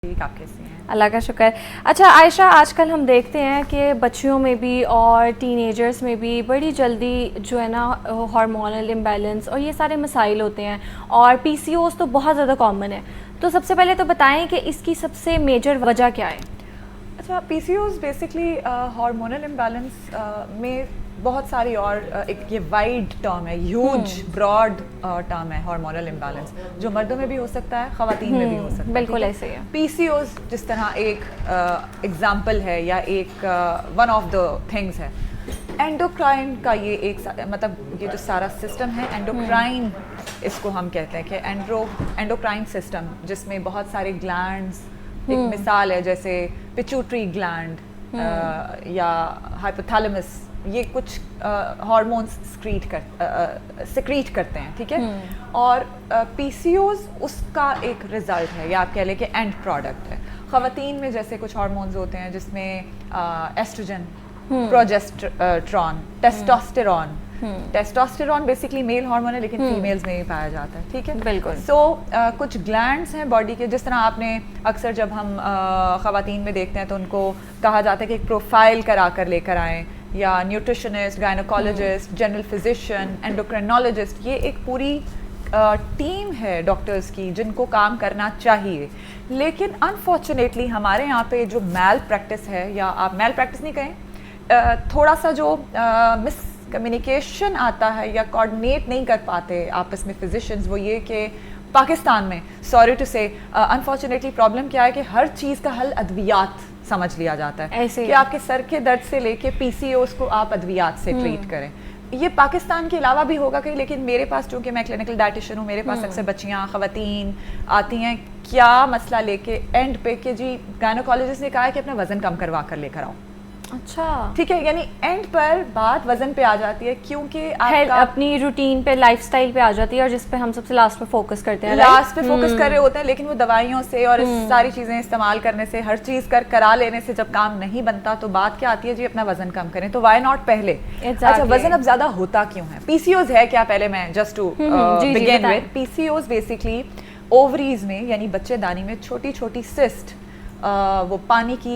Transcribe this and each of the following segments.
آپ کیسی ہیں؟ اللہ کا شکر. اچھا عائشہ، آج کل ہم دیکھتے ہیں کہ بچیوں میں بھی اور ٹین ایجرز میں بھی بڑی جلدی جو ہے نا ہارمونل امبیلنس اور یہ سارے مسائل ہوتے ہیں، اور پی سی اوز تو بہت زیادہ کامن ہے. تو سب سے پہلے تو بتائیں کہ اس کی سب سے میجر وجہ کیا ہے؟ اچھا، P C Os basically hormonal imbalance میں بہت ساری، اور ایک یہ وائڈ ٹرم ہے، ہیوج براڈ ٹرم ہے ہارمونل امبیلنس، جو مردوں میں بھی ہو سکتا ہے، خواتین میں بھی ہو سکتا ہے. بالکل ایسے ہی ہے. پی سی اوز جس طرح ایک ایگزامپل ہے یا ایک ون آف دا تھنگس ہے. اینڈوکرائن کا یہ ایک مطلب یہ جو سارا سسٹم ہے اینڈوکرائن اس کو ہم کہتے ہیں کہ اینڈوکرائن سسٹم، جس میں بہت سارے گلینڈز، ایک مثال ہے جیسے پیچوٹری گلینڈ یا ہائپوتھیلمس، یہ کچھ ہارمونس سیکریٹ کرتے ہیں، ٹھیک ہے. اور پی سی اوز اس کا ایک رزلٹ ہے، یا آپ کہہ لیں کہ اینڈ پروڈکٹ ہے. خواتین میں جیسے کچھ ہارمونز ہوتے ہیں جس میں oestrogen, progesterone, testosterone. Testosterone basically male hormone ہے لیکن فیمیلز میں بھی پایا جاتا ہے، ٹھیک ہے. بالکل. سو کچھ گلینڈس ہیں باڈی کے، جس طرح آپ نے اکثر جب ہم خواتین میں دیکھتے ہیں تو ان کو کہا جاتا ہے کہ ایک پروفائل کرا کر لے کر آئیں، یا نیوٹریشنسٹ، گائنوکالوجسٹ، جنرل فزیشین، اینڈوکرینالوجسٹ. یہ ایک پوری ٹیم ہے ڈاکٹرز کی جن کو کام کرنا چاہیے. لیکن انفارچونیٹلی ہمارے یہاں پہ جو میل پریکٹس ہے، یا آپ میل پریکٹس نہیں کہیں، تھوڑا سا جو مس کمیونیکیشن آتا ہے یا کوآرڈینیٹ نہیں کر پاتے آپس میں فزیشینز، وہ یہ کہ پاکستان میں سوری ٹو سے انفارچونیٹلی پرابلم کیا ہے کہ ہر چیز کا حل ادویات سمجھ لیا جاتا ہے، کہ آپ کے سر کے درد سے لے کے پی سی اوز کو آپ ادویات سے ٹریٹ کریں. یہ پاکستان کے علاوہ بھی ہوگا کہیں، لیکن میرے پاس چونکہ میں کلینکل ڈائٹیشین ہوں، میرے پاس اکثر بچیاں، خواتین آتی ہیں کیا مسئلہ لے کے اینڈ پہ کہ جی گائنوکالوجسٹ نے کہا ہے کہ اپنا وزن کم کروا کر لے کر آؤ. اچھا، ٹھیک ہے. یعنی اینڈ پر بات وزن پہ آ جاتی ہے، کیونکہ اپنی روٹین پہ، لائف سٹائل پہ آ جاتی ہے، اور جس پہ ہم سب سے لاسٹ پہ فوکس کرتے ہیں، لاسٹ پہ فوکس کر رہے ہوتے ہیں. لیکن وہ دوائیوں سے اور اس ساری چیزیں استعمال کرنے سے، ہر چیز کرا لینے سے جب کام نہیں بنتا تو بات کیا آتی ہے، جی اپنا وزن کم کریں. تو وائی ناٹ پہلے. اچھا، وزن اب زیادہ ہوتا کیوں ہے؟ پی سی اوز ہے کیا؟ پہلے میں just to begin with, P C Os basically ovaries میں، یعنی بچے دانی میں چھوٹی چھوٹی سسٹ، وہ پانی کی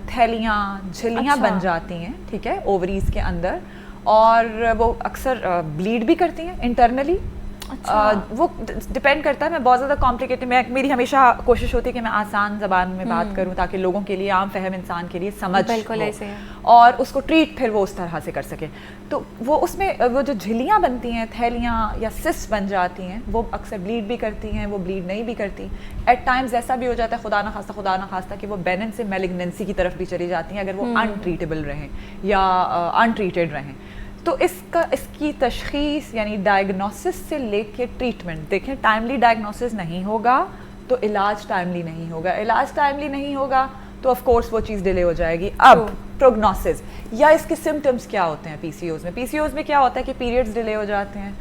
تھیلیاں، جھلیاں بن جاتی ہیں، ٹھیک ہے، اووریز کے اندر، اور وہ اکثر بلیڈ بھی کرتی ہیں انٹرنلی. وہ ڈپینڈ کرتا ہے. میں بہت زیادہ کمپلیکیٹڈ، میری ہمیشہ کوشش ہوتی ہے کہ میں آسان زبان میں بات کروں تاکہ لوگوں کے لیے، عام فہم انسان کے لیے سمجھ ہو، اور اس کو ٹریٹ پھر وہ اس طرح سے کر سکے. تو وہ اس میں وہ جو جھلیاں بنتی ہیں، تھیلیاں یا سسٹ بن جاتی ہیں، وہ اکثر بلیڈ بھی کرتی ہیں، وہ بلیڈ نہیں بھی کرتی. ایٹ ٹائمز ایسا بھی ہو جاتا ہے، خدا نہ خواستہ کہ وہ بینن سے میلگننسی کی طرف بھی چلی جاتی ہیں اگر وہ انٹریٹیبل رہیں یا انٹریٹڈ رہیں. تو اس کی تشخیص یعنی ڈائگنوسس سے لے کے ٹریٹمنٹ، دیکھیں ٹائملی ڈائگنوسس نہیں ہوگا تو علاج ٹائملی نہیں ہوگا، علاج ٹائملی نہیں ہوگا تو آف کورس وہ چیز ڈیلے ہو جائے گی. اب پروگنوسس یا اس کے سمٹمس کیا ہوتے ہیں پی سی اوز میں؟ پی سی اوز میں کیا ہوتا ہے کہ پیریڈز ڈیلے ہو جاتے ہیں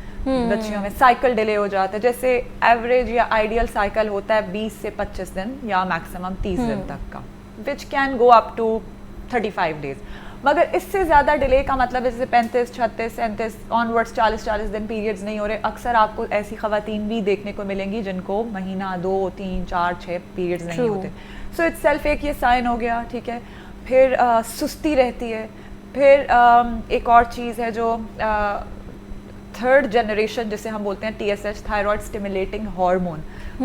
بچیوں میں، سائیکل ڈیلے ہو جاتا ہے. جیسے ایوریج یا آئیڈیل سائیکل ہوتا ہے 20 سے 25 دن یا میکسیمم 30 دن تک کا، which can go up to 35 days. مگر اس سے زیادہ ڈیلے کا مطلب ہے جیسے 35، 36، 37 آنورڈس 40 دن پیریڈز نہیں ہو رہے. اکثر آپ کو ایسی خواتین بھی دیکھنے کو ملیں گی جن کو مہینہ، 2، 3، 4، 6 پیریڈز نہیں ہوتے. سو اٹ سیلف ایک یہ سائن ہو گیا، ٹھیک ہے. پھر سستی رہتی ہے. پھر ایک اور چیز ہے جو تھرڈ جنریشن جسے ہم بولتے ہیں T S H, thyroid stimulating hormone,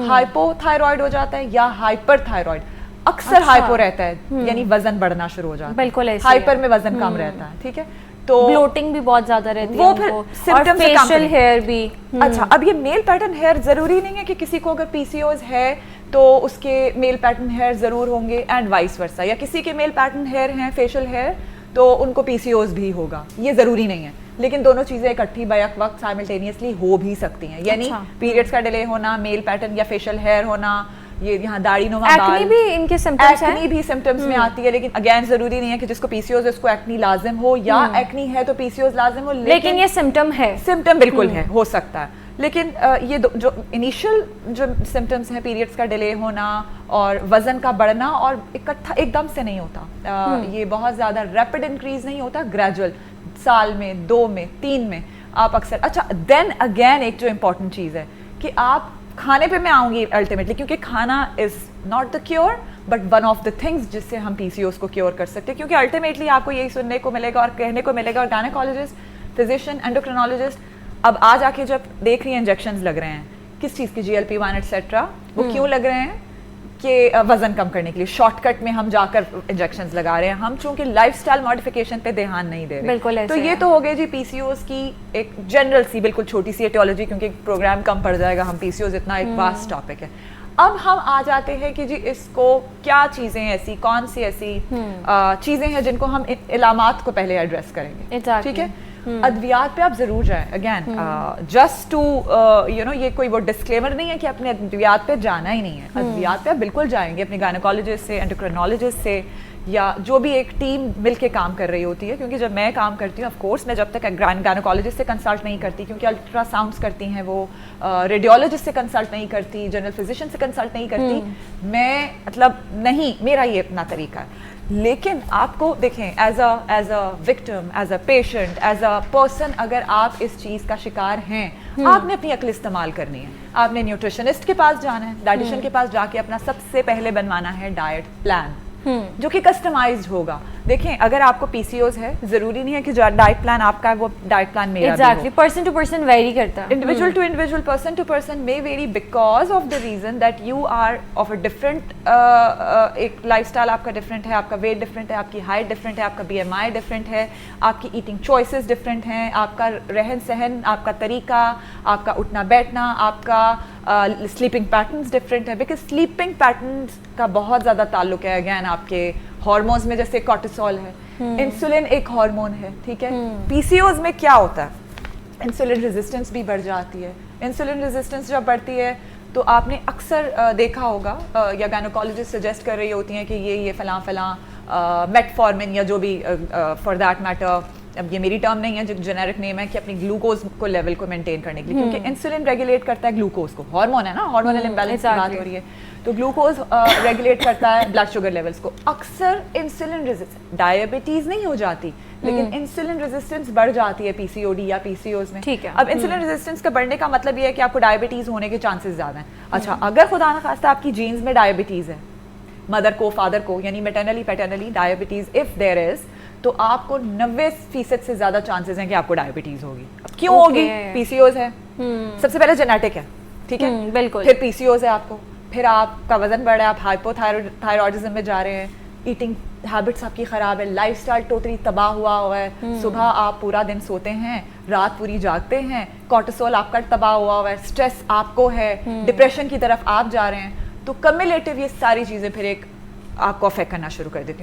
hypothyroid ہو جاتا ہے یا ہائپر تھائرائڈ. اکثر ہائپو رہتا ہے، یعنی وزن بڑھنا شروع ہو جاتا ہے. بالکل. ہائپر میں وزن کم رہتا ہے، ٹھیک ہے. تو بلوٹنگ بھی بہت زیادہ رہتی ہے، وہ پھر سمپٹمز فیشل ہیئر بھی. اچھا، اب یہ میل پیٹرن ہیئر ضروری نہیں ہے کہ کسی کو اگر پی سی اوز ہے تو اس کے میل پیٹرن ہیئر ضرور ہوں گے، اینڈ وائس ورسا. یا کسی کے میل پیٹرن ہیئر ہیں، فیشل ہیئر، تو ان کو پی سی اوز بھی ہوگا. یہ ضروری نہیں ہے، لیکن دونوں چیزیں اکٹھی بیک وقت سائملٹینیسلی ہو بھی سکتی ہیں. یعنی پیریڈز کا ڈیلے ہونا، میل پیٹرن یا فیشل ہیئر ہونا، یہ یہاں داڑھی نما بال بھی ان کے سمپٹمز ہیں، ایکنی بھی سمپٹمز میں آتی ہے. لیکن اگین ضروری نہیں ہے کہ جس کو پی سی اوز اس کو ایکنی لازم ہو، یا ایکنی ہے تو پی سی اوز لازم ہو. لیکن یہ سمپٹم ہے، سمپٹم بالکل ہے، ہو سکتا ہے. لیکن یہ جو انیشیل جو سمپٹمز ہیں، پیریڈز کا ڈیلے ہونا اور وزن کا بڑھنا، اور اکٹھا ایک دم سے نہیں ہوتا، یہ بہت زیادہ ریپڈ انکریز نہیں ہوتا، گریجول، سال میں، 2 میں، 3 میں آپ اکثر. اچھا، دین اگین ایک جو امپورٹنٹ چیز ہے کہ آپ کھانے پہ میں آؤں گی الٹیمیٹلی, کیونکہ کھانا is not the cure but one of the things جس سے ہم پی سی اوز کو کیور کر سکتے ہیں, کیونکہ الٹیمیٹلی آپ کو یہی سننے کو ملے گا اور کہنے کو ملے گا, اور گائنیکالوجسٹ, فزیشین, اینڈوکرینالوجسٹ اب آ جا کے جب دیکھ رہی ہیں انجیکشنز لگ رہے ہیں کس چیز کی, GLP-1 ایٹسیٹرا, وہ کیوں لگ رہے ہیں کہ وزن کم کرنے کے لیے, شارٹ کٹ میں ہم جا کر انجیکشنز لگا رہے ہیں, ہم چونکہ لائف اسٹائل ماڈیفیکیشن پہ دھیان نہیں دے رہے. بالکل. تو یہ تو ہو گئے جی پی سی اوز کی ایک جنرل سی بالکل چھوٹی سی ایٹیولوجی, کیونکہ پروگرام کم پڑ جائے گا, ہم پی سی اوز اتنا ایک واسٹ ٹاپک ہے. اب ہم آ جاتے ہیں کہ جی اس کو کیا چیزیں ایسی, کون سی ایسی چیزیں ہیں جن کو ہم علامات کو پہلے ایڈریس کریں گے. ٹھیک ہے, ادویات پہ آپ ضرور جائیں, again just to you know, یہ کوئی وہ ڈسکلیمر نہیں ہے کہ اپنے ادویات پہ جانا ہی نہیں ہے, ادویات پہ آپ بالکل جائیں گے اپنے گائنیکالوجسٹ سے, اینڈوکرینالوجسٹ سے, یا جو بھی ایک ٹیم مل کے کام کر رہی ہوتی ہے. کیونکہ جب میں کام کرتی ہوں, آف کورس میں جب تک گائنیکالوجسٹ سے کنسلٹ نہیں کرتی, کیونکہ الٹرا ساؤنڈس کرتی ہیں وہ, ریڈیولوجسٹ سے کنسلٹ نہیں کرتی, جنرل فزیشین سے کنسلٹ نہیں کرتی, میں مطلب نہیں, میرا یہ اپنا طریقہ ہے. لیکن آپ کو دیکھیں as a victim, as a patient, as a person, اگر آپ اس چیز کا شکار ہیں, آپ نے اپنی عقل استعمال کرنی ہے. آپ نے نیوٹریشنسٹ کے پاس جانا ہے, ڈائٹیشین کے پاس جا کے اپنا سب سے پہلے بنوانا ہے ڈائٹ پلان, جو کہ کسٹمائزڈ ہوگا. دیکھیں اگر آپ کو پی سی اوز ہے, ضروری نہیں ہے کہ جو ڈائٹ پلان آپ کا ہے وہ ڈائٹ پلان میرا بھی ہو. Exactly, person to person vary کرتا ہے, individual to individual, person to person may vary because of the reason that you are of a different ایک لائف اسٹائل آپ کا ڈفرینٹ ہے, آپ کا ویٹ ڈفرینٹ ہے, آپ کی ہائٹ ڈفرینٹ ہے, آپ کا BMI ڈفرینٹ ہے, آپ کی ایٹنگ چوائسیز ڈفرینٹ ہیں, آپ کا رہن سہن, آپ کا طریقہ, آپ کا اٹھنا بیٹھنا, آپ کا سلیپنگ پیٹرنز ڈفرینٹ ہے. بیکاز سلیپنگ پیٹرنز کا بہت زیادہ تعلق ہے اگین آپ کے ہارمونز میں, جیسے کارٹیسول ہے, انسولن ایک ہارمون ہے. ٹھیک ہے, پی سی اوز میں کیا ہوتا ہے, انسولن ریزسٹنس بھی بڑھ جاتی ہے. انسولن ریزسٹنس جب بڑھتی ہے تو آپ نے اکثر دیکھا ہوگا, یا گائنیکالوجسٹ سجیسٹ کر رہی ہوتی ہیں کہ یہ فلاں فلاں میٹفارمن یا جو بھی فار دیٹ میٹر, اب یہ میری ٹرم نہیں ہے, جو جنیرک نیم ہے, کہ اپنی گلوکوز کو لیول کو مینٹین کرنے کے لیے, کیونکہ انسولن ریگولیٹ کرتا ہے گلوکوز کو, ہارمون ہے نا, ہارمونل امبیلنس کی بات ہو رہی ہے, تو گلوکوز ریگولیٹ کرتا ہے بلڈ شوگر لیولس کو. اکثر انسولن ریزسٹنس, ڈائبٹیز نہیں ہو جاتی لیکن انسولن ریزسٹنس بڑھ جاتی ہے پی سی او ڈی یا پی سی اوز میں. اب انسولن ریزسٹنس کا بڑھنے کا مطلب یہ ہے کہ آپ کو ڈائبٹیز ہونے کے چانسز زیادہ ہیں. اچھا, اگر خدا نخواستہ آپ کی جینز میں ڈائبٹیز ہے, مدر کو, فادر کو, یعنی میٹرنلی پیٹرنلی ڈائبٹیز اف دیر از, تو آپ کو 90% سے زیادہ چانسز ہیں کہ آپ کو ڈائبٹیز ہوگی. اب کیوں ہوگی, پی سی اوز ہے, سب سے پہلے جینیٹک ہے. ٹھیک ہے, بالکل. پھر پی سی اوز ہے آپ کو, پھر آپ کا وزن بڑھ رہا ہے, آپ ہائپو تھائرائڈزم میں جا رہے ہیں, ایٹنگ ہیبٹس آپ کی خراب ہے, لائف اسٹائل ٹوٹلی تباہ ہوا ہے, صبح آپ پورا دن سوتے ہیں, رات پوری جاگتے ہیں, کارٹیسول آپ کا تباہ ہوا ہے, اسٹریس آپ کو ہے, ڈپریشن کی طرف آپ جا رہے ہیں, تو کمیولیٹو یہ ساری چیزیں پھر ایک آپ کو افیکٹ کرنا شروع کر دیتی ہیں.